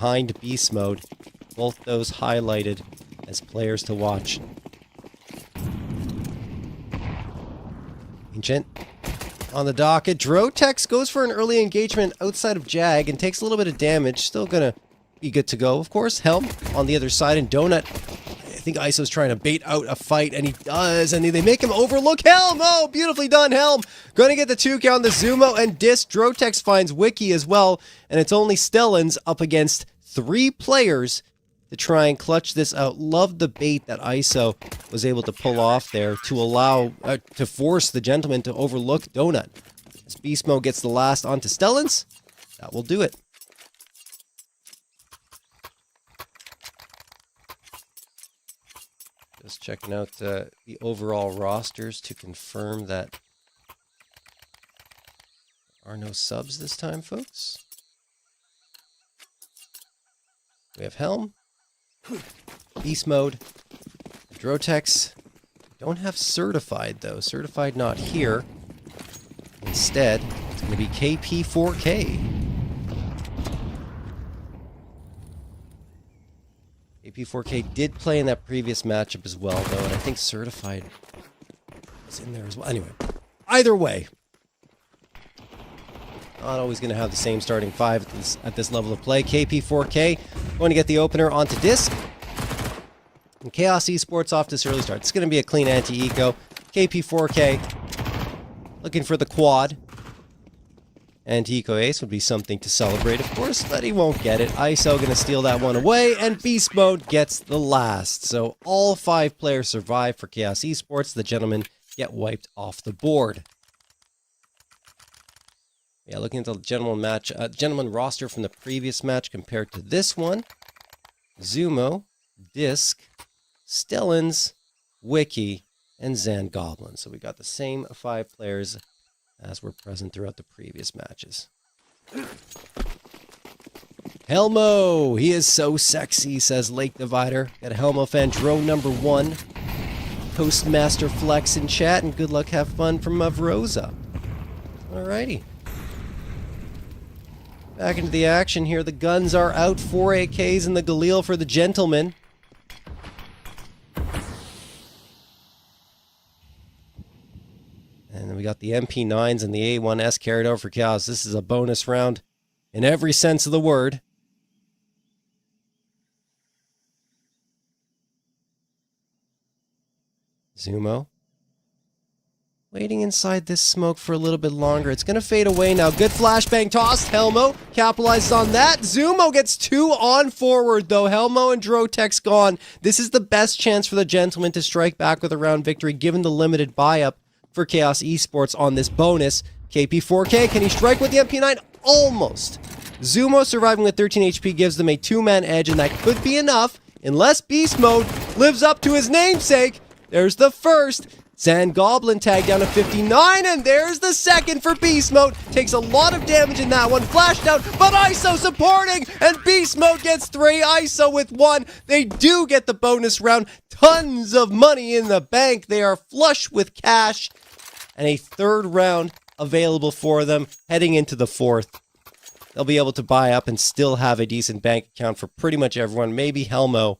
behind Beast Mode. Both those highlighted as players to watch. Ancient on the docket. Drotex goes for an early engagement outside of Jag and takes a little bit of damage. Still gonna be good to go, of course. Helm on the other side, and Donut, I think ISO's trying to bait out a fight, and he does, and they make him overlook Helm. Oh, beautifully done, Helm. Gonna get the 2 count, the Zumo and Disc. Drotex finds Wiki as well, and it's only Stellans up against 3 players to try and clutch this out. Love the bait that ISO was able to pull off there to allow, to force the gentleman to overlook Donut. As Beast Mode gets the last onto Stellans, that will do it. Just checking out the overall rosters to confirm that there are no subs this time, folks. We have Helm, Beast Mode, Drotex. Don't have Certified, though. Certified not here. Instead, it's going to be KP4K. KP4K did play in that previous matchup as well, though, and I think Certified is in there as well. Anyway, either way, not always going to have the same starting 5 at this level of play. KP4K going to get the opener onto Disc. And CHAOZ ESPORTS off to this early start. It's going to be a clean anti-eco. KP4K looking for the quad. Anti-eco ace would be something to celebrate, of course, but he won't get it. ISO going to steal that one away, and Beast Mode gets the last. So all 5 players survive for CHAOZ ESPORTS. The gentlemen get wiped off the board. Yeah, looking at the gentleman roster from the previous match compared to this one. Zumo, Disc, Stellans, Wiki, and Zan Goblin. So we got the same 5 players as were present throughout the previous matches. Helmo, he is so sexy, says Lake Divider. Got a Helmo fan, Dro number 1. Postmaster Flex in chat, and good luck, have fun from Mavroza. Alrighty. Back into the action here. The guns are out. 4 AKs in the Galil for the gentleman. And then we got the MP9s and the A1S carried over for CHAOZ. This is a bonus round in every sense of the word. Zumo. Waiting inside this smoke for a little bit longer. It's going to fade away now. Good flashbang tossed. Helmo capitalizes on that. Zumo gets 2 on forward, though. Helmo and Drotex gone. This is the best chance for the gentleman to strike back with a round victory, given the limited buy-up for CHAOZ ESPORTS on this bonus. KP4K, can he strike with the MP9? Almost. Zumo surviving with 13 HP gives them a 2-man edge, and that could be enough, unless Beast Mode lives up to his namesake. There's the first. Zan Goblin tagged down to 59, and there's the second for Beast Mode. Takes a lot of damage in that one. Flashed out, but ISO supporting, and Beast Mode gets 3. ISO with 1. They do get the bonus round. Tons of money in the bank. They are flush with cash, and a 3rd round available for them heading into the 4th. They'll be able to buy up and still have a decent bank account for pretty much everyone. Maybe Helmo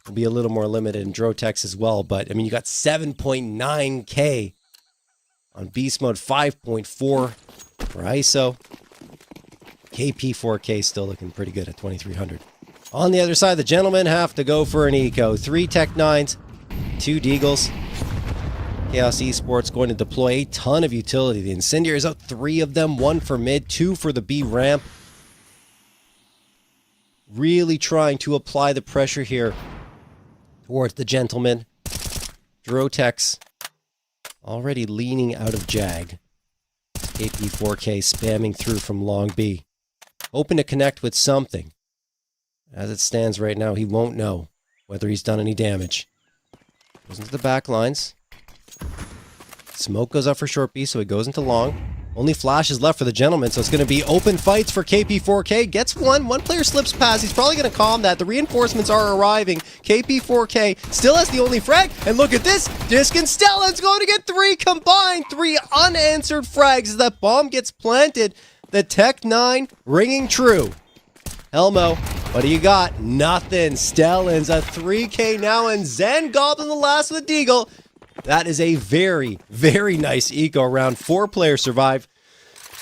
will be a little more limited, in Drotex as well, but I mean, you got 7.9k on Beast Mode, 5.4 for ISO. KP4K still looking pretty good at 2300. On the other side, the gentlemen have to go for an eco. 3 Tech 9s, 2 Deagles. CHAOZ ESPORTS going to deploy a ton of utility. The Incendiaries out 3 of them, 1 for mid, 2 for the B ramp. Really trying to apply the pressure here towards the gentleman. Drotex already leaning out of Jag. KP4K spamming through from long B. Hoping to connect with something. As it stands right now, he won't know whether he's done any damage. Goes into the back lines. Smoke goes up for short B, so he goes into long. Only flash is left for the gentleman, so it's going to be open fights for KP4K. Gets one. One player slips past. He's probably going to calm that. The reinforcements are arriving. KP4K still has the only frag. And look at this. Disc and Stellan's going to get 3 combined. 3 unanswered frags as that bomb gets planted. The Tech 9 ringing true. Helmo, what do you got? Nothing. Stellan's a 3K now, and Zen gobbling the last with Deagle. That is a very, very nice eco round. 4 players survive.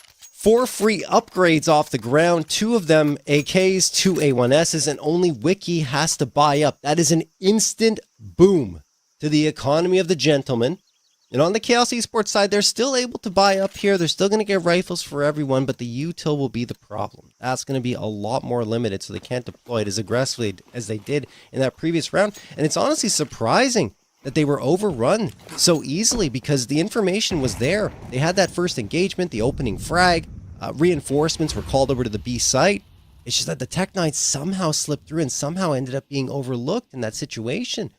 4 free upgrades off the ground. 2 of them AKs, 2 A1Ss, and only Wiki has to buy up. That is an instant boom to the economy of the gentleman. And on the CHAOZ Esports side, they're still able to buy up here. They're still going to get rifles for everyone, but the util will be the problem. That's going to be a lot more limited, so they can't deploy it as aggressively as they did in that previous round. And it's honestly surprising that they were overrun so easily because the information was there. They had that first engagement, the opening frag, reinforcements were called over to the B site. It's just that the Tech Knights somehow slipped through and somehow ended up being overlooked in that situation.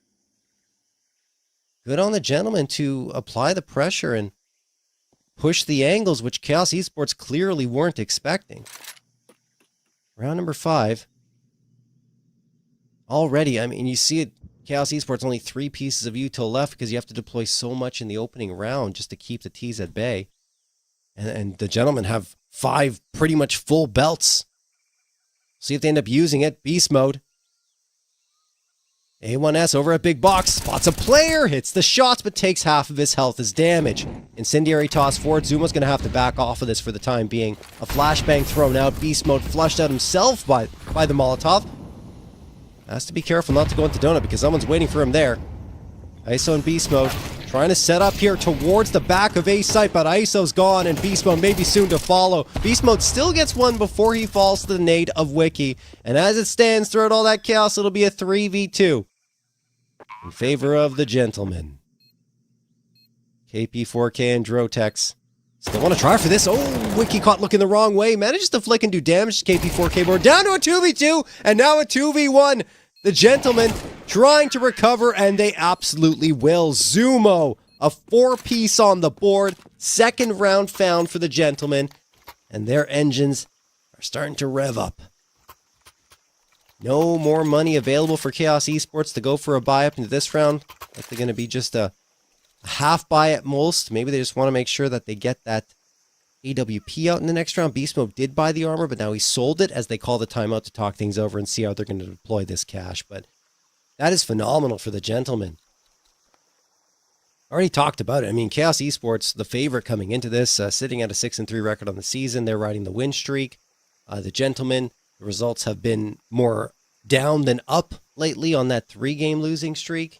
Good on the gentleman to apply the pressure and push the angles, which CHAOZ Esports clearly weren't expecting. Round number 5. Already, I mean, you see it, CHAOZ Esports only 3 pieces of util left because you have to deploy so much in the opening round just to keep the T's at bay. And the gentlemen have 5 pretty much full belts. See if they end up using it. Beast mode. A1S over at Big Box, spots a player, hits the shots, but takes half of his health as damage. Incendiary toss forward. Zumo's going to have to back off of this for the time being. A flashbang thrown out. Beast mode flushed out himself by the Molotov. Has to be careful not to go into donut because someone's waiting for him there. ISO in beast mode. Trying to set up here towards the back of A site, but ISO's gone and beast mode may be soon to follow. Beast mode still gets one before he falls to the nade of Wiki. And as it stands throughout all that chaos, it'll be a 3v2. In favor of the gentleman. KP4K and Drotex still want to try for this. Oh, Wiki caught looking the wrong way. Manages to flick and do damage to KP4K. We're down to a 2v2 and now a 2v1. The gentleman trying to recover, and they absolutely will. Zumo, a 4-piece on the board. Second round found for the gentleman, and their engines are starting to rev up. No more money available for CHAOZ Esports to go for a buy up into this round. Likely going to be just a half buy at most. Maybe they just want to make sure that they get that AWP out in the next round. Beast Mode did buy the armor, but now he sold it as they call the timeout to talk things over and see how they're going to deploy this cash. But that is phenomenal for the gentleman. Already talked about it. I mean, CHAOZ Esports, the favorite coming into this, sitting at a 6-3 record on the season. They're riding the win streak. The gentleman, the results have been more down than up lately on that 3-game losing streak.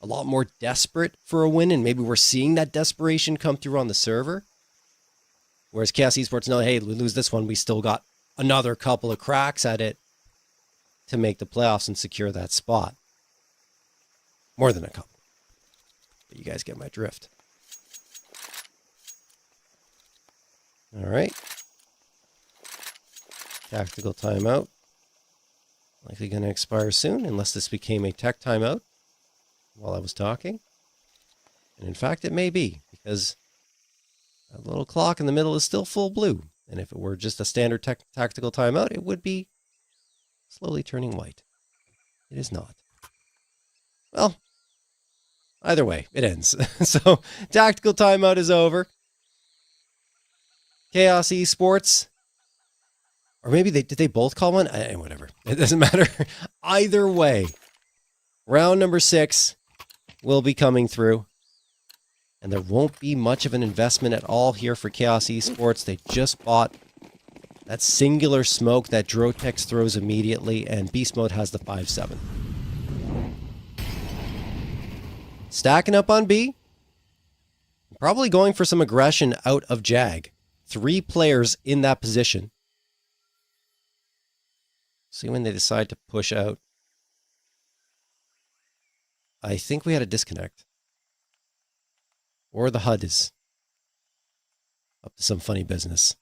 A lot more desperate for a win, and maybe we're seeing that desperation come through on the server. Whereas CHAOZ Esports know, hey, we lose this one, we still got another couple of cracks at it to make the playoffs and secure that spot. More than a couple. But you guys get my drift. All right. Tactical timeout. Likely going to expire soon, unless this became a tech timeout while I was talking. And in fact, it may be, because that little clock in the middle is still full blue. And if it were just a standard tactical timeout, it would be slowly turning white. It is not. Well, either way, it ends. So, tactical timeout is over. CHAOZ Esports, or maybe did they both call one? Whatever. It doesn't matter. Either way, round number 6 will be coming through. And there won't be much of an investment at all here for CHAOZ Esports. They just bought that singular smoke that Drotex throws immediately, and Beast Mode has the 5-7. Stacking up on B. Probably going for some aggression out of Jag. 3 players in that position. See when they decide to push out. I think we had a disconnect. Or the HUD is up to some funny business.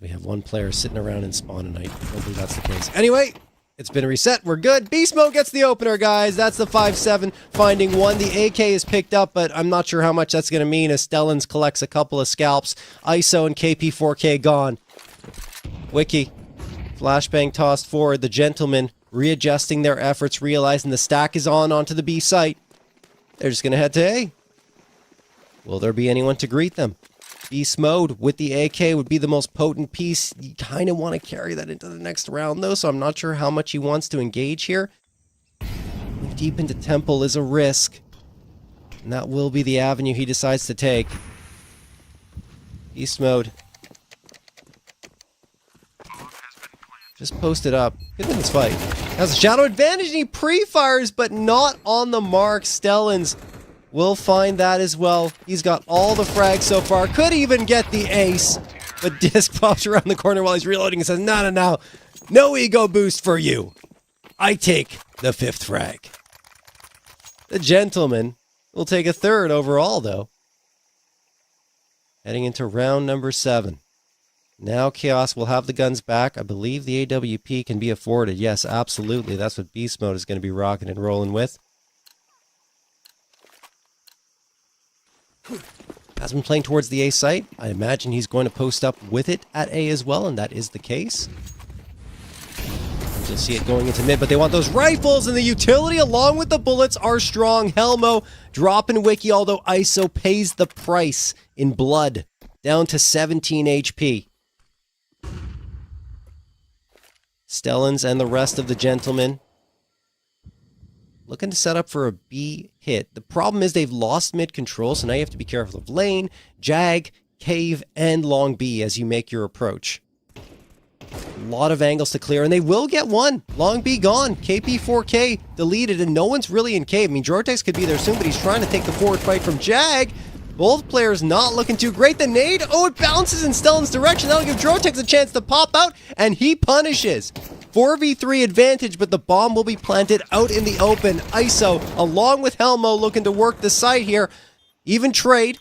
We have one player sitting around in spawn tonight. Hopefully that's the case. Anyway, it's been reset. We're good. Beast Mode gets the opener, guys. That's the 5-7, finding 1. The AK is picked up, but I'm not sure how much that's going to mean as Stellans collects a couple of scalps. ISO and KP4K gone. Wiki. Flashbang tossed forward. The gentlemen readjusting their efforts, realizing the stack is onto the B site. They're just going to head to A. Will there be anyone to greet them? Beast mode with the AK would be the most potent piece. You kind of want to carry that into the next round, though, so I'm not sure how much he wants to engage here. Deep into Temple is a risk, and that will be the avenue he decides to take. Beast mode. Just posted up. Good in this fight. Has a shadow advantage and he pre-fires, but not on the mark. Stellans will find that as well. He's got all the frags so far. Could even get the ace, but Disc pops around the corner while he's reloading and says, no. No ego boost for you. I take the 5th frag. The Gentleman will take a 3rd overall, though. Heading into round number 7. Now CHAOZ will have the guns back. I believe the AWP can be afforded. Yes, absolutely. That's what Beast Mode is going to be rocking and rolling with. Has been playing towards the A site. I imagine he's going to post up with it at A as well, and that is the case. You'll see it going into mid, but they want those rifles, and the utility along with the bullets are strong. Helmo dropping Wiki, although ISO pays the price in blood, down to 17 HP. Stellans and the rest of the Gentlemen looking to set up for a B hit. The problem is they've lost mid control, so now you have to be careful of lane, jag, cave, and long B as you make your approach. A lot of angles to clear, and they will get one. Long B gone. KP4K deleted, and no one's really in cave. I mean, Drotex could be there soon, but he's trying to take the forward fight from Jag. Both players not looking too great. The nade, oh, it bounces in Stellan's direction. That'll give Drotex a chance to pop out, and he punishes. 4v3 advantage, but the bomb will be planted out in the open. ISO, along with Helmo, looking to work the site here. Even trade.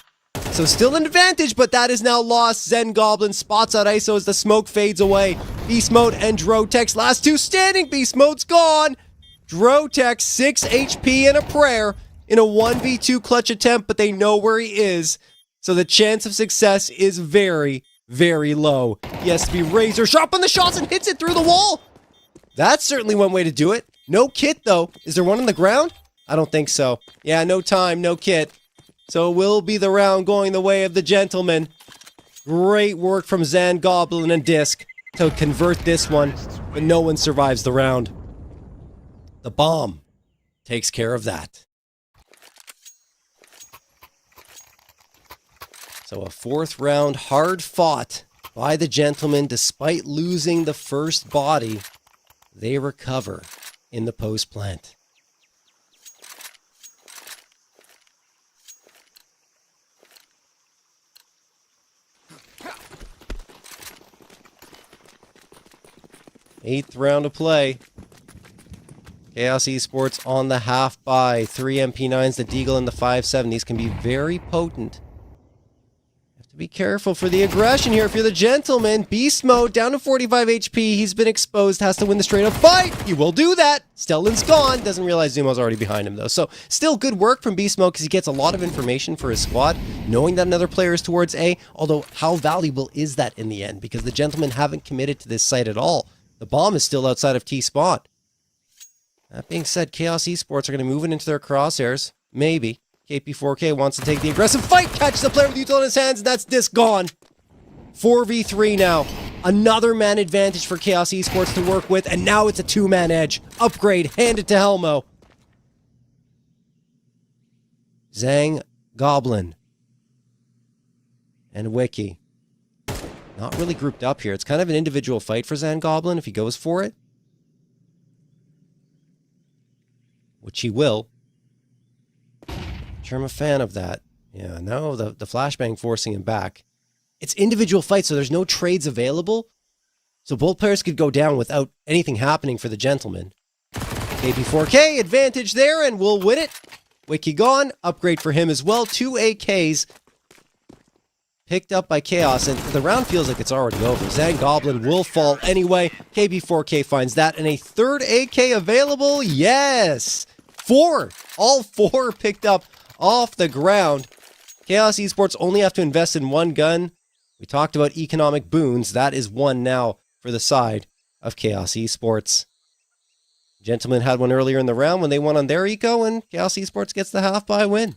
So still an advantage, but that is now lost. Zen Goblin spots out ISO as the smoke fades away. Beast Mode and Drotex, last two standing. Beast Mode's gone. Drotex, 6 HP and a prayer in a 1v2 clutch attempt, but they know where he is. So the chance of success is very, very low. He has to be razor sharp on the shots and hits it through the wall. That's certainly one way to do it. No kit, though. Is there one on the ground? I don't think so. Yeah, no time, no kit. So it will be the round going the way of the Gentleman. Great work from Zan, Goblin, and Disc to convert this one, but no one survives the round. The bomb takes care of that. So a 4th round hard fought by the Gentleman despite losing the first body. They recover in the post plant. Eighth round of play. CHAOZ Esports on the half buy. 3 MP9s, the Deagle, and the 5.7. These can be very potent. You have to be careful for the aggression here if you're the Gentleman. Beast Mode down to 45 HP. He's been exposed, has to win the straight up fight. He will do that. Stellan's gone. Doesn't realize Zumo's already behind him though. So still good work from Beast Mode because he gets a lot of information for his squad, knowing that another player is towards A. Although how valuable is that in the end? Because the Gentlemen haven't committed to this site at all. The bomb is still outside of T-Spawn. That being said, CHAOZ Esports are going to move it into their crosshairs. Maybe. KP4K wants to take the aggressive fight. Catches the player with the util in his hands, and that's Disc gone. 4v3 now. Another man advantage for CHAOZ Esports to work with, and now it's a 2-man edge. Upgrade, hand it to Helmo. Zhang, Goblin, and Wiki. Not really grouped up here. It's kind of an individual fight for Zan Goblin if he goes for it. Which he will. Sure, I'm a fan of that. Yeah, no, the flashbang forcing him back. It's individual fights, so there's no trades available. So both players could go down without anything happening for the Gentleman. KB4K, advantage there, and we'll win it. Wiki gone, upgrade for him as well. 2 AKs picked up by CHAOZ, and the round feels like it's already over. Zan Goblin will fall anyway. KB4K finds that, and a 3rd AK available. Yes! 4! All 4 picked up off the ground. CHAOZ Esports only have to invest in 1 gun. We talked about economic boons. That is 1 now for the side of CHAOZ Esports. Gentlemen had one earlier in the round when they won on their eco, and CHAOZ Esports gets the half-buy win.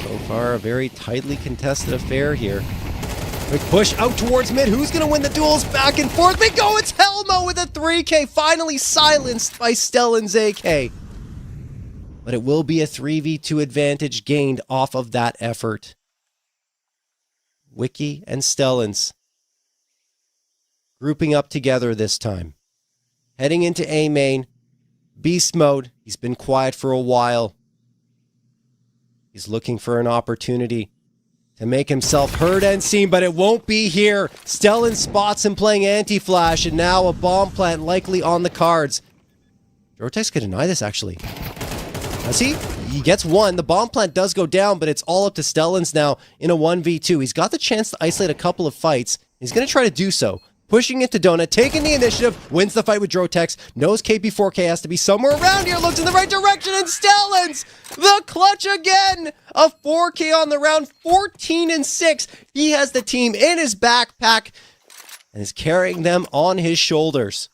So far, a very tightly contested affair here. Quick push out towards mid. Who's going to win the duels? Back and forth we go. It's Helmo with a 3K. Finally silenced by Stellan's AK. But it will be a 3v2 advantage gained off of that effort. Wiki and Stellan's grouping up together this time. Heading into A main. Beast mode. He's been quiet for a while. He's looking for an opportunity to make himself heard and seen, but it won't be here. Stellan spots him playing anti-flash, and now a bomb plant likely on the cards. Drotex could deny this, actually. Does he? He gets one. The bomb plant does go down, but it's all up to Stellan's now in a 1v2. He's got the chance to isolate a couple of fights. He's going to try to do so. Pushing into Donut, taking the initiative, wins the fight with Drotex, knows KP4K has to be somewhere around here, looks in the right direction, and Stellan's the clutch again! A 4K on the round, 14-6. He has the team in his backpack and is carrying them on his shoulders.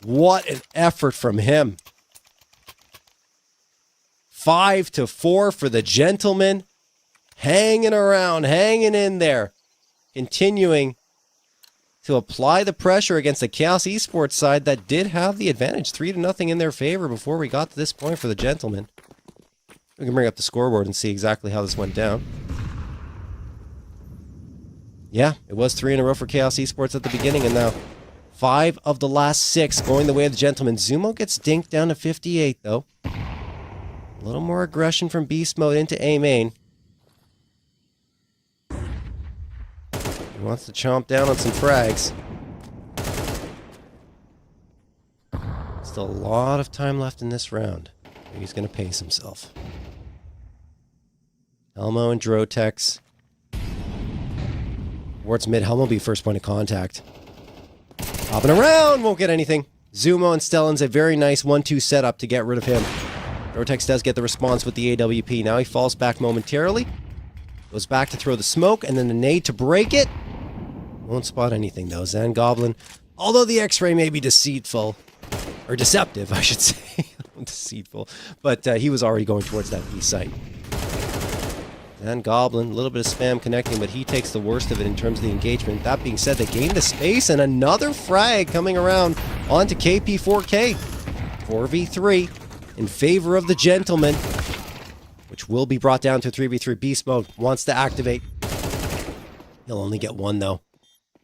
What an effort from him. 5-4 for the gentleman. Hanging around, hanging in there. Continuing to apply the pressure against the CHAOZ ESPORTS side that did have the advantage. 3-0 in their favor before we got to this point for the gentleman. We can bring up the scoreboard and see exactly how this went down. Yeah, it was 3 in a row for CHAOZ ESPORTS at the beginning, and now 5 of the last 6 going the way of the gentleman. Zumo gets dinked down to 58, though. A little more aggression from Beast Mode into A main. He wants to chomp down on some frags. Still a lot of time left in this round. Maybe he's going to pace himself. Helmo and Drotex. Towards mid. Helmo will be first point of contact. Hopping around, won't get anything. Zumo and Stellan's a very nice 1-2 setup to get rid of him. Drotex does get the response with the AWP. Now he falls back momentarily. Goes back to throw the smoke, and then the nade to break it. Won't spot anything, though. Zan Goblin, although the X-ray may be deceitful, or deceptive, I should say. Deceitful. But he was already going towards that B site. Zan Goblin, a little bit of spam connecting, but he takes the worst of it in terms of the engagement. That being said, they gained the space, and another frag coming around onto KP4K. 4v3 in favor of the gentleman, which will be brought down to 3v3. Beast Mode wants to activate. He'll only get one, though.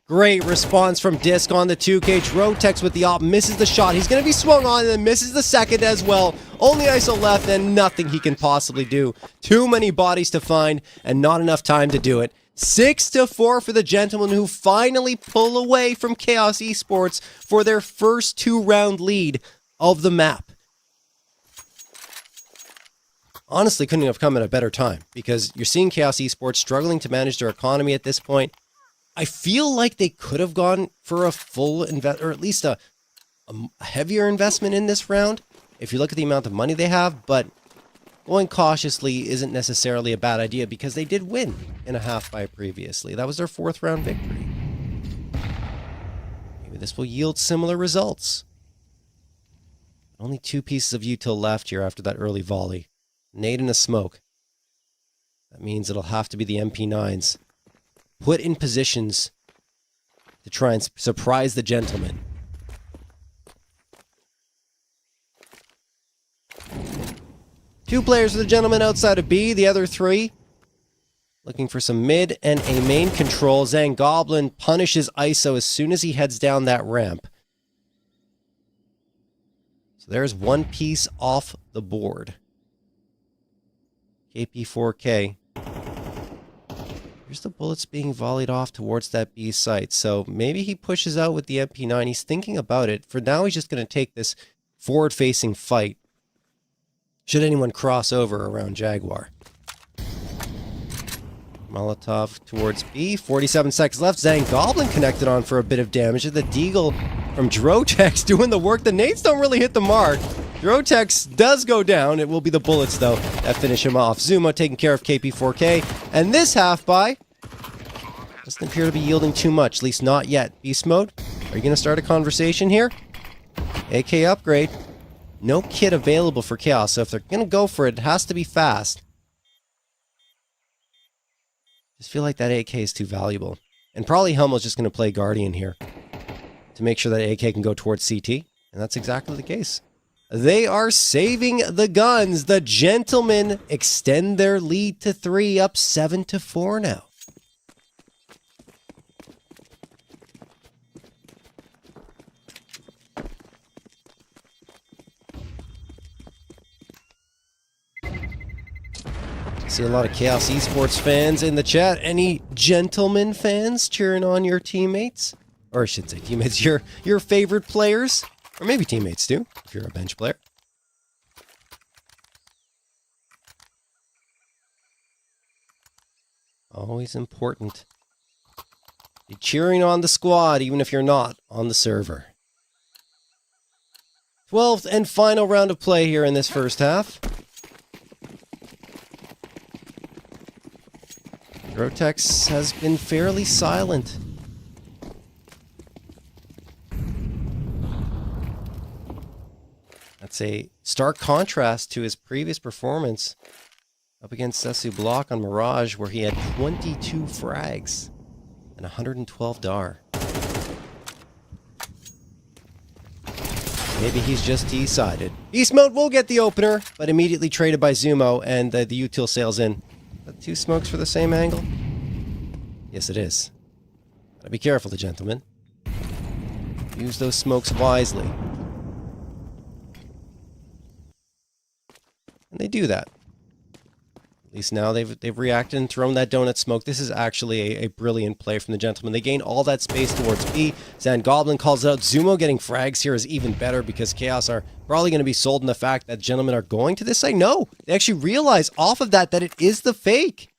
Great response from Disc on the 2K. Drotex with the op, misses the shot. He's going to be swung on and then misses the second as well. Only ISO left and nothing he can possibly do. Too many bodies to find and not enough time to do it. 6-4 for the gentleman who finally pull away from CHAOZ ESPORTS for their first 2-round lead of the map. Honestly, couldn't have come at a better time because you're seeing CHAOZ ESPORTS struggling to manage their economy at this point. I feel like they could have gone for a full invest, or at least a heavier investment in this round, if you look at the amount of money they have, but going cautiously isn't necessarily a bad idea because they did win in a half by previously. That was their 4th round victory. Maybe this will yield similar results. Only 2 pieces of util left here after that early volley. Nade and a smoke. That means it'll have to be the MP9s. Put in positions to try and surprise the gentleman. Two players for the gentleman outside of B, the other 3 looking for some mid and a main control. Zang Goblin punishes ISO as soon as he heads down that ramp. So there's one piece off the board. KP4K. Here's the bullets being volleyed off towards that B site. So maybe he pushes out with the MP9. He's thinking about it. For now, he's just going to take this forward-facing fight. Should anyone cross over around Jaguar. Molotov towards B. 47 seconds left. Zang Goblin connected on for a bit of damage. The Deagle from Drotex doing the work. The nades don't really hit the mark. Drotex does go down. It will be the bullets, though, that finish him off. Zumo taking care of KP4K. And this half-by doesn't appear to be yielding too much, at least not yet. Beast Mode, are you going to start a conversation here? AK upgrade. No kit available for CHAOZ, so if they're going to go for it, it has to be fast. Just feel like that AK is too valuable. And probably Helmo's just going to play Guardian here to make sure that AK can go towards CT. And that's exactly the case. They are saving the guns. The Gentlemen extend their lead to 3, up 7-4 now. See a lot of CHAOZ Esports fans in the chat. Any Gentlemen fans cheering on your teammates? Or I should say teammates, your favorite players? Or maybe teammates too, if you're a bench player. Always important. Be cheering on the squad, even if you're not on the server. 12th and final round of play here in this first half. Rotex has been fairly silent. That's a stark contrast to his previous performance up against Sesu Block on Mirage, where he had 22 frags and 112 DAR. Maybe he's just decided. Beast Mode will get the opener, but immediately traded by Zumo, and the util sails in. Two smokes for the same angle? Yes, it is. Gotta be careful, the Gentlemen. Use those smokes wisely. And they do that. At least now they've reacted and thrown that donut smoke. This is actually a brilliant play from the Gentlemen. They gain all that space towards B. Zan Goblin calls it out. Zumo getting frags here is even better because CHAOZ are probably going to be sold in the fact that Gentlemen are going to this site. No, they actually realize off of that it is the fake.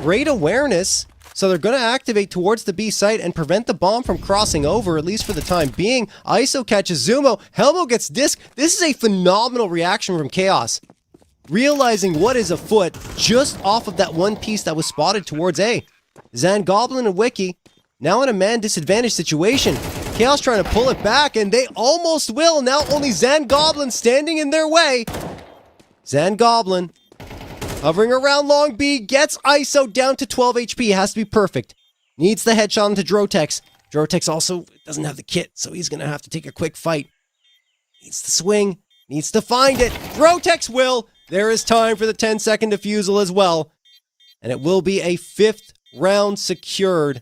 Great awareness. So they're going to activate towards the B site and prevent the bomb from crossing over, at least for the time being. ISO catches Zumo. Helmo gets disc. This is a phenomenal reaction from CHAOZ. Realizing what is afoot just off of that one piece that was spotted towards A. Zan Goblin and Wiki now in a man disadvantage situation. CHAOZ trying to pull it back, and they almost will. Now only Zan Goblin standing in their way. Zan Goblin hovering around long B, gets ISO down to 12 HP. Has to be perfect. Needs the headshot into Drotex. Drotex also doesn't have the kit, so he's going to have to take a quick fight. Needs to swing. Needs to find it. Drotex will. There is time for the 10-second defusal as well. And it will be a 5th round secured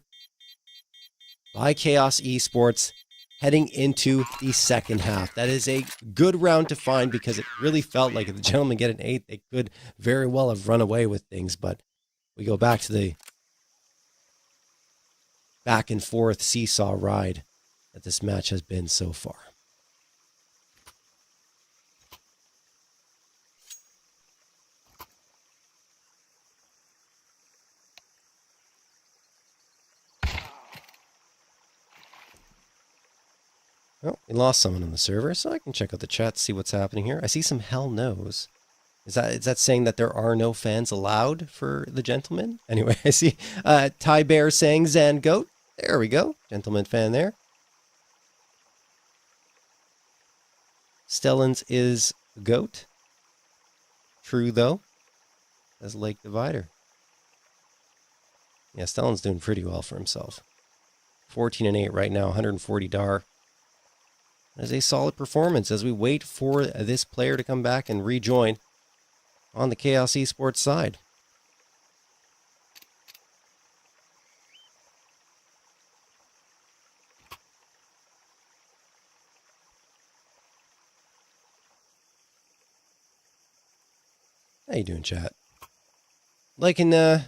by CHAOZ Esports heading into the second half. That is a good round to find because it really felt like if the Gentlemen get an 8, they could very well have run away with things. But we go back to the back and forth seesaw ride that this match has been so far. Well, we lost someone on the server, so I can check out the chat to see what's happening here. I see some hell no's. Is that saying that there are no fans allowed for the Gentlemen? Anyway, I see Ty Bear saying Zan Goat. There we go. Gentleman fan there. Stellans is Goat. True, though. As Lake Divider. Yeah, Stellan's doing pretty well for himself. 14 and 8 right now, 140 DAR. That is a solid performance as we wait for this player to come back and rejoin on the CHAOZ Esports side. How you doing, chat? Liking the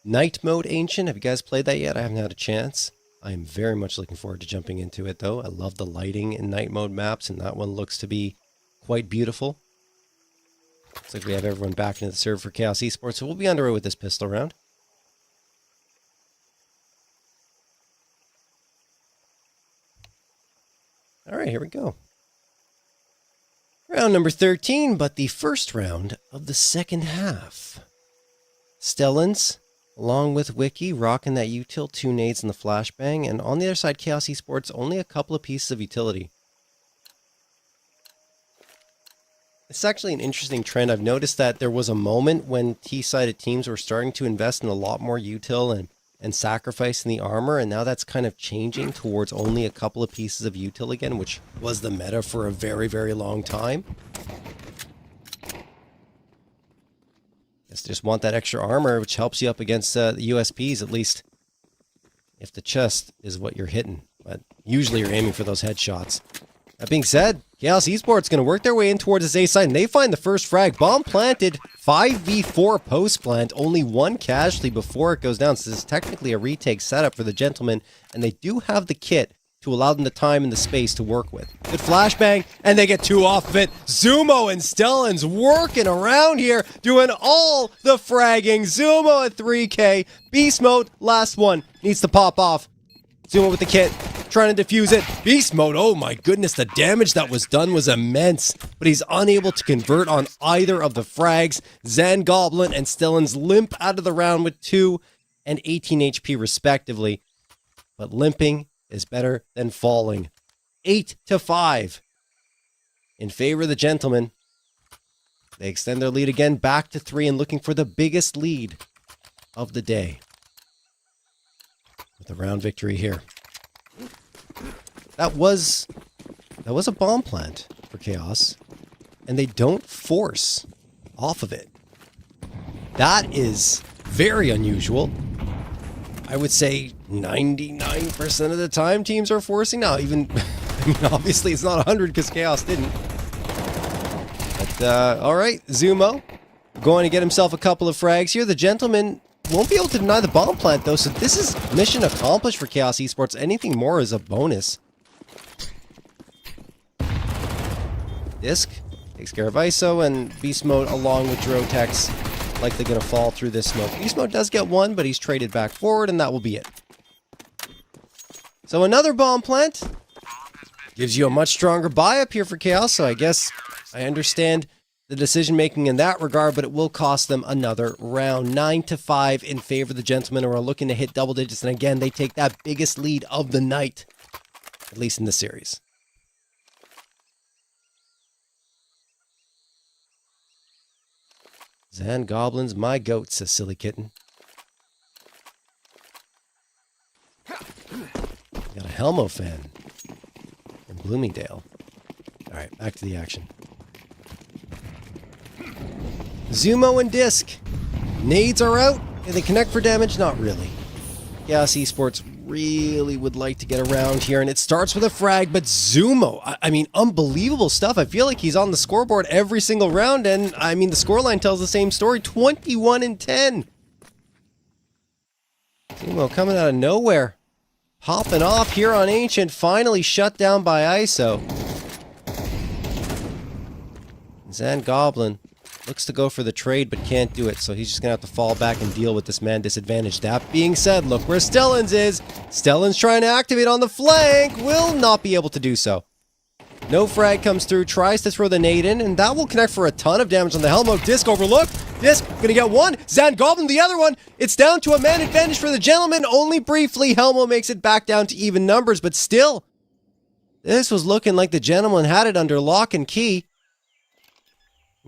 Night Mode Ancient. Have you guys played that yet? I haven't had a chance. I am very much looking forward to jumping into it, though. I love the lighting in Night Mode maps, and that one looks to be quite beautiful. Looks like we have everyone back into the server for CHAOZ Esports, so we'll be underway with this pistol round. All right, here we go. Round number 13, but the first round of the second half. Stellans, along with Wiki, rocking that util, 2 nades in the flashbang, and on the other side, CHAOZ Esports, only a couple of pieces of utility. It's actually an interesting trend. I've noticed that there was a moment when T-sided teams were starting to invest in a lot more util and sacrificing the armor, and now that's kind of changing towards only a couple of pieces of util again, which was the meta for a very, very long time. Just want that extra armor, which helps you up against the USPs, at least if the chest is what you're hitting. But usually you're aiming for those headshots. That being said, CHAOZ Esports going to work their way in towards his A side, and they find the first frag. Bomb planted, 5v4 post plant, only one casualty before it goes down. So this is technically a retake setup for the gentlemen, and they do have the kit to allow them the time and the space to work with. Good flashbang, and they get two off of it. Zumo and Stellan's working around here, doing all the fragging. Zumo at 3k. Beast mode, last one, needs to pop off. Zumo with the kit, trying to defuse it. Beast mode, oh my goodness, the damage that was done was immense, but he's unable to convert on either of the frags. Zan Goblin and Stellan's limp out of the round with 2 and 18 HP respectively, but limping is better than falling. 8-5 in favor of the gentlemen. They extend their lead again back to 3 and looking for the biggest lead of the day with a round victory here. That was a bomb plant for CHAOZ, and they don't force off of it. That is very unusual. I would say 99% of the time teams are forcing. Now, even, I mean, obviously it's not 100 because CHAOZ didn't. But, all right, Zumo going to get himself a couple of frags here. The gentleman won't be able to deny the bomb plant, though, so this is mission accomplished for CHAOZ Esports. Anything more is a bonus. Disc takes care of ISO, and Beast Mode along with Drotex likely going to fall through this smoke. Beast Mode does get one, but he's traded back forward, and that will be it. So another bomb plant gives you a much stronger buy up here for CHAOZ, so I guess I understand the decision-making in that regard, but it will cost them another round. 9-5 in favor of the gentlemen who are looking to hit double digits, and again, they take that biggest lead of the night, at least in the series. Zan Goblins, my goat, says Silly Kitten. Got a Helmo fan from Bloomingdale. Alright, back to the action. Zumo and Disc. Nades are out. Can they connect for damage? Not really. CHAOZ Esports really would like to get around here, and it starts with a frag, but Zumo, I mean, unbelievable stuff. I feel like he's on the scoreboard every single round, and I mean, the scoreline tells the same story, 21-10. Zumo coming out of nowhere. Popping off here on Ancient, finally shut down by ISO. Zan Goblin looks to go for the trade, but can't do it, so he's just going to have to fall back and deal with this man disadvantage. That being said, look where Stellan's is. Stellan's trying to activate on the flank. Will not be able to do so. No frag comes through, tries to throw the nade in, and that will connect for a ton of damage on the Helmo. Disc overlooked. Disc going to get one. Zan Goblin the other one. It's down to a man advantage for the gentleman. Only briefly, Helmo makes it back down to even numbers, but still, this was looking like the gentleman had it under lock and key.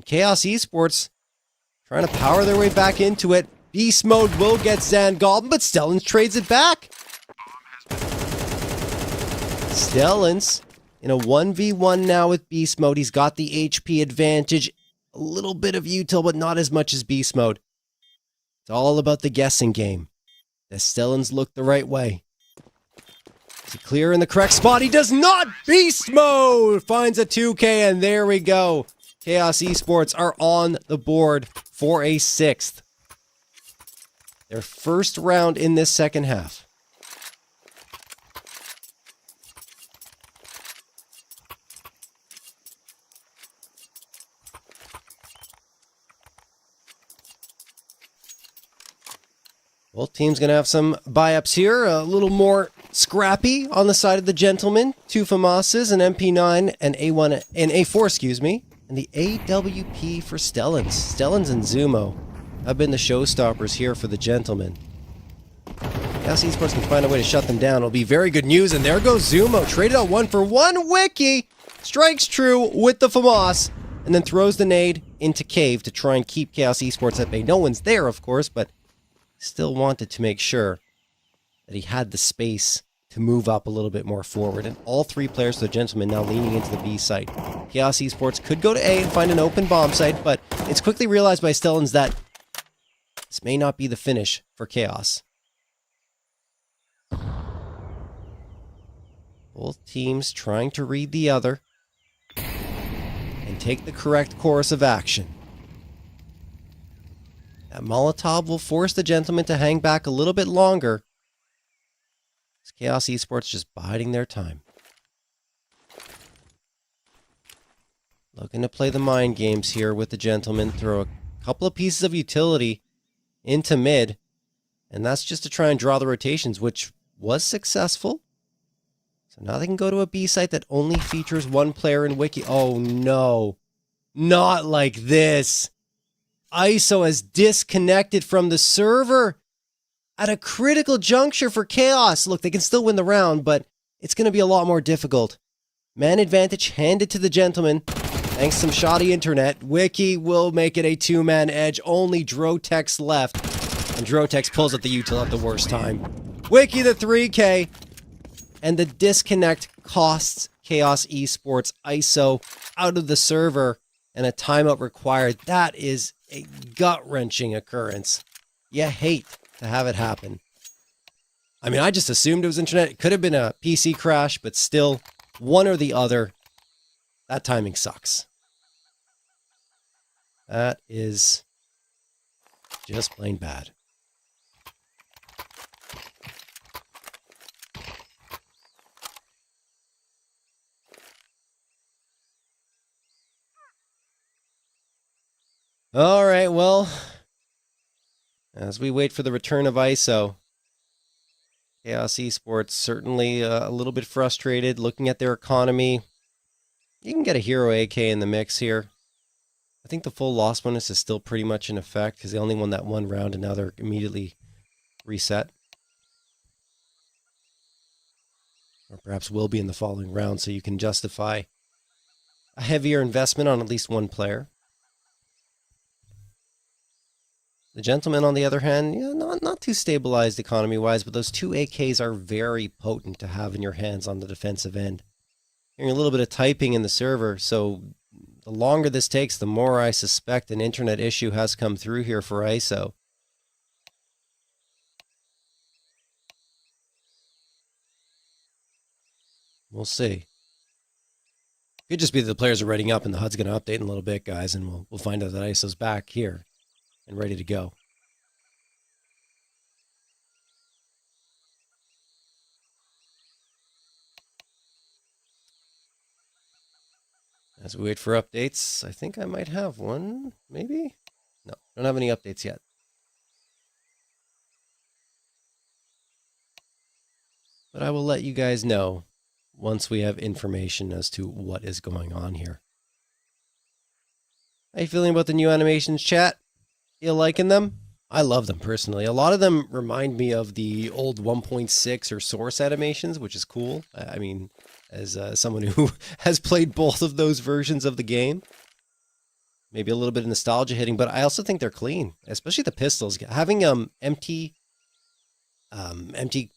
CHAOZ Esports trying to power their way back into it. Beast Mode will get Zan Goblin, but Stellans trades it back. Stellans in a 1v1 now with Beast Mode. He's got the HP advantage. A little bit of util, but not as much as Beast Mode. It's all about the guessing game. Does Stellans look the right way? Is he clear in the correct spot? He does not! Beast Mode finds a 2k, and there we go. CHAOZ Esports are on the board for a 6th. Their first round in this second half. Both teams going to have some buy-ups here. A little more scrappy on the side of the gentlemen. 2 FAMASs, an MP9, and A1 and A4, excuse me. And the AWP for Stellans. Stellans and Zumo have been the showstoppers here for the gentlemen. CHAOZ Esports can find a way to shut them down. It'll be very good news. And there goes Zumo. Traded out 1 for 1. Wiki strikes true with the FAMAS. and then throws the nade into Cave to try and keep CHAOZ Esports at bay. No one's there, of course, but still wanted to make sure that he had the space to move up a little bit more forward. And all three players, the gentleman, now leaning into the B site. CHAOZ Esports could go to A and find an open bomb site, but it's quickly realized by Stellans that this may not be the finish for CHAOZ. Both teams trying to read the other and take the correct course of action. That Molotov will force the gentleman to hang back a little bit longer. It's CHAOZ Esports just biding their time. Looking to play the mind games here with the gentleman. Throw a couple of pieces of utility into mid. And that's just to try and draw the rotations, which was successful. So now they can go to a B site that only features one player in Wiki. Oh no. Not like this. ISO has disconnected from the server at a critical juncture for CHAOZ. Look, they can still win the round, but it's going to be a lot more difficult. Man advantage handed to the gentleman. Thanks to some shoddy internet. Wiki will make it a two-man edge. Only Drotex left. And Drotex pulls up the util at the worst time. Wiki the 3K. And the disconnect costs CHAOZ Esports ISO out of the server and a timeout required. That is a gut-wrenching occurrence. You hate to have it happen. I mean, I just assumed it was internet. It could have been a PC crash, but still, one or the other. That timing sucks. That is just plain bad. All right, well, as we wait for the return of ISO, CHAOZ Esports certainly a little bit frustrated looking at their economy. You can get a hero AK in the mix here. I think the full loss bonus is still pretty much in effect because they only won that one round and now they're immediately reset. Or perhaps will be in the following round, so you can justify a heavier investment on at least one player. The gentleman, on the other hand, not too stabilized economy-wise, but those two AKs are very potent to have in your hands on the defensive end. Hearing a little bit of typing in the server, so the longer this takes, the more I suspect an internet issue has come through here for ISO. We'll see. Could just be that the players are reading up and the HUD's going to update in a little bit, guys, and we'll find out that ISO's back here and ready to go. As we wait for updates, I think I might have one, maybe? No, don't have any updates yet. But I will let you guys know once we have information as to what is going on here. How you feeling about the new animations, chat? You liking them? I love them personally. A lot of them remind me of the old 1.6 or Source animations, which is cool. I mean, as someone who has played both of those versions of the game, maybe a little bit of nostalgia hitting, but I also think they're clean, especially the pistols. Having empty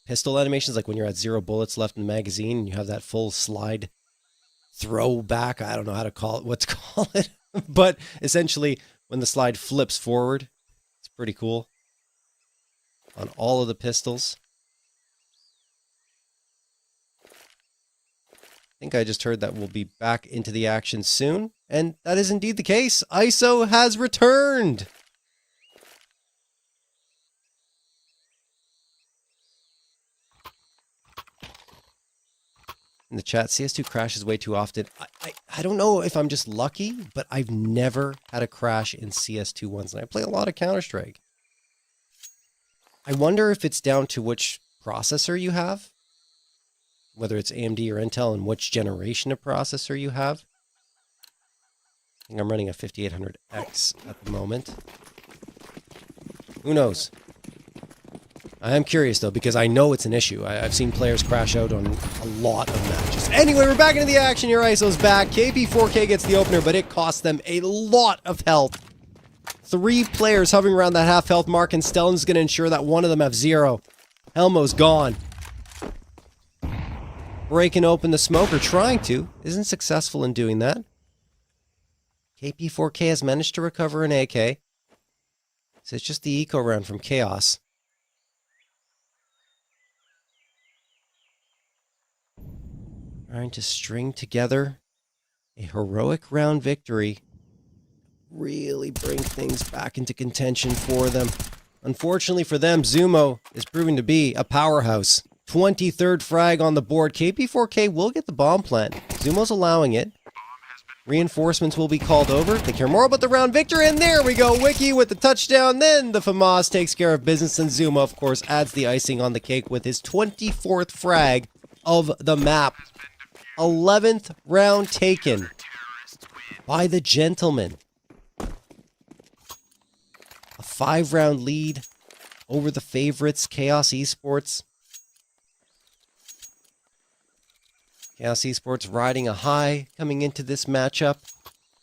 pistol animations, like when you're at 0 bullets left in the magazine and you have that full slide throwback. I don't know how to call it, what to call it, but essentially when the slide flips forward, it's pretty cool on all of the pistols. I think I just heard that we'll be back into the action soon, and that is indeed the case. ISO has returned. In the chat, CS2 crashes way too often. I don't know if I'm just lucky, but I've never had a crash in CS2 once, and I play a lot of Counter-Strike. I wonder if it's down to which processor you have, whether it's AMD or Intel, and which generation of processor you have. I think I'm running a 5800X at the moment. Who knows? I am curious, though, because I know it's an issue. I've seen players crash out on a lot of matches. Anyway, we're back into the action here. ISO's back. KP4K gets the opener, but it costs them a lot of health. 3 players hovering around that half health mark, and Stellan's going to ensure that one of them have 0. Helmo's gone. Breaking open the smoke, or trying to. Isn't successful in doing that. KP4K has managed to recover an AK. So it's just the eco round from CHAOZ. Trying to string together a heroic round victory. Really bring things back into contention for them. Unfortunately for them, Zumo is proving to be a powerhouse. 23rd frag on the board. KP4K will get the bomb plant. Zumo's allowing it. Reinforcements will be called over. They care more about the round victory, and there we go. Wiki with the touchdown. Then the FAMAS takes care of business, and Zumo, of course, adds the icing on the cake with his 24th frag of the map. 11th round taken by the gentleman. A 5-round lead over the favorites, CHAOZ Esports. CHAOZ Esports riding a high coming into this matchup.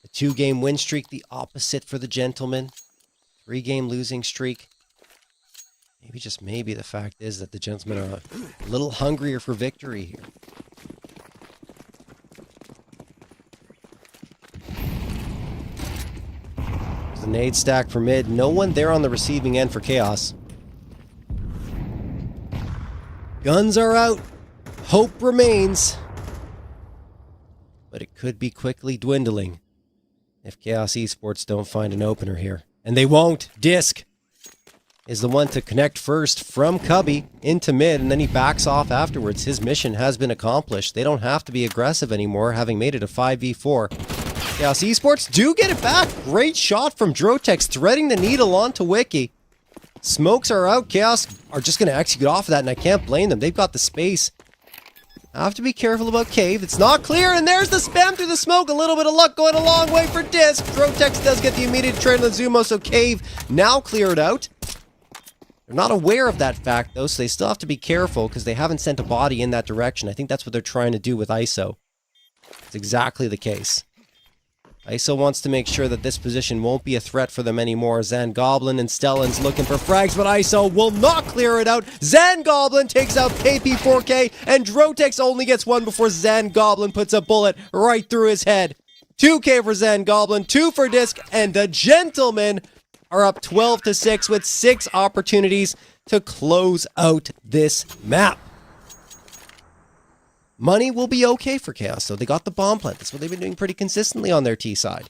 A 2-game win streak, the opposite for the gentleman. 3-game losing streak. Maybe, just maybe, the fact is that the gentlemen are a little hungrier for victory here. The nade stack for mid. No one there on the receiving end for CHAOZ. Guns are out. Hope remains. But it could be quickly dwindling if CHAOZ Esports don't find an opener here. And they won't. Disc is the one to connect first from Cubby into mid, and then he backs off afterwards. His mission has been accomplished. They don't have to be aggressive anymore, having made it a 5v4. CHAOZ Esports do get it back. Great shot from Drotex, threading the needle onto Wiki. Smokes are out. CHAOZ are just going to execute off of that, and I can't blame them. They've got the space. Have to be careful about Cave. It's not clear, and there's the spam through the smoke. A little bit of luck going a long way for Disc. Drotex does get the immediate trade on Zumo, so Cave now cleared out. They're not aware of that fact, though, so they still have to be careful because they haven't sent a body in that direction. I think that's what they're trying to do with ISO. It's exactly the case. ISO wants to make sure that this position won't be a threat for them anymore. Zan Goblin and Stellan's looking for frags, but ISO will not clear it out. Zan Goblin takes out KP4K, and Drotex only gets one before Zan Goblin puts a bullet right through his head. 2K for Zan Goblin, 2 for Disc, and the gentlemen are up 12-6 with 6 opportunities to close out this map. Money will be okay for CHAOZ, so they got the bomb plant. That's what they've been doing pretty consistently on their T side.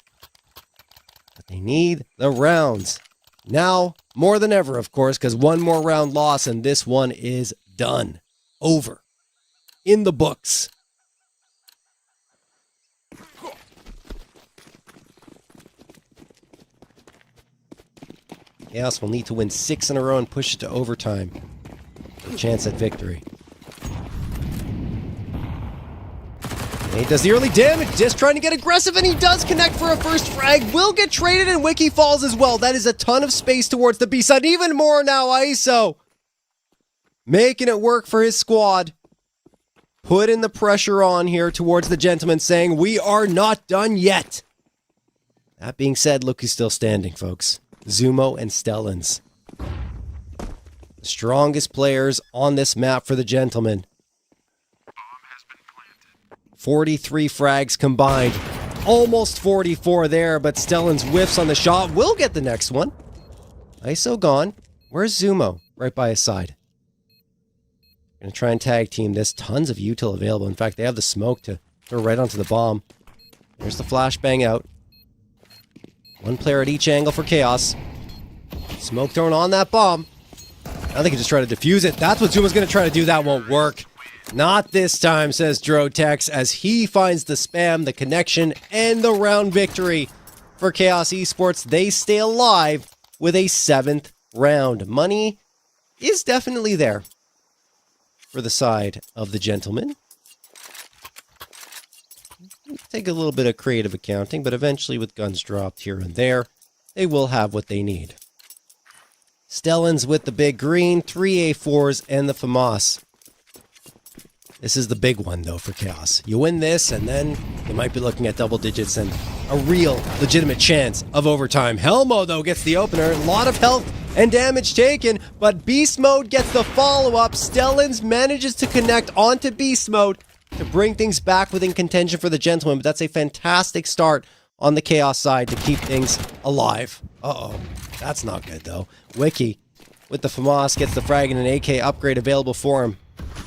But they need the rounds. Now, more than ever, of course, because one more round loss, and this one is done. Over. In the books. CHAOZ will need to win 6 in a row and push it to overtime for a chance at victory. He does the early damage, just trying to get aggressive, and he does connect for a first frag. Will get traded, and Wiki falls as well. That is a ton of space towards the B side. Even more now, ISO. Making it work for his squad. Putting the pressure on here towards the gentleman, saying, we are not done yet. That being said, look who's still standing, folks. Zumo and Stellans. The strongest players on this map for the gentleman. 43 frags combined. Almost 44 there, but Stellan's whiffs on the shot. Will get the next one. ISO gone. Where's Zumo? Right by his side. Gonna try and tag team this. Tons of util available. In fact, they have the smoke to throw right onto the bomb. There's the flashbang out. One player at each angle for CHAOZ. Smoke thrown on that bomb. Now they can just try to defuse it. That's what Zumo's gonna try to do. That won't work. Not this time, says Drotex, as he finds the spam, the connection, and the round victory for CHAOZ Esports. They stay alive with a 7th round. Money is definitely there for the side of the gentleman. Take a little bit of creative accounting, but eventually with guns dropped here and there, they will have what they need. Stellans with the big green, 3 A4s, and the FAMAS. This is the big one, though, for CHAOZ. You win this, and then you might be looking at double digits and a real, legitimate chance of overtime. Helmo, though, gets the opener. A lot of health and damage taken, but Beast Mode gets the follow-up. Stellans manages to connect onto Beast Mode to bring things back within contention for the Gentleman, but that's a fantastic start on the CHAOZ side to keep things alive. Uh-oh. That's not good, though. Wiki, with the FAMAS, gets the frag and an AK upgrade available for him.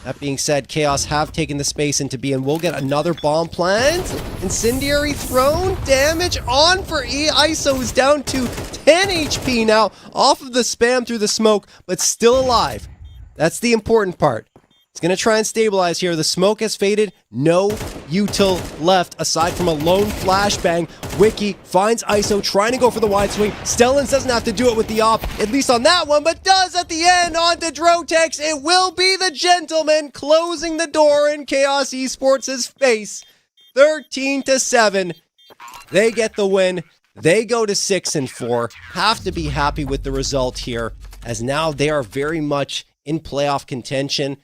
That being said, CHAOZ have taken the space into B, and we'll get another bomb plant. Incendiary thrown. Damage on for ISO is down to 10 HP now, off of the spam through the smoke, but still alive. That's the important part. It's going to try and stabilize here. The smoke has faded. No util left aside from a lone flashbang. Wiki finds ISO trying to go for the wide swing. Stellans doesn't have to do it with the op, at least on that one, but does at the end onto Drotex. It will be the Gentleman closing the door in CHAOZ Esports' face. 13-7. They get the win. They go to 6-4. Have to be happy with the result here, as now they are very much in playoff contention.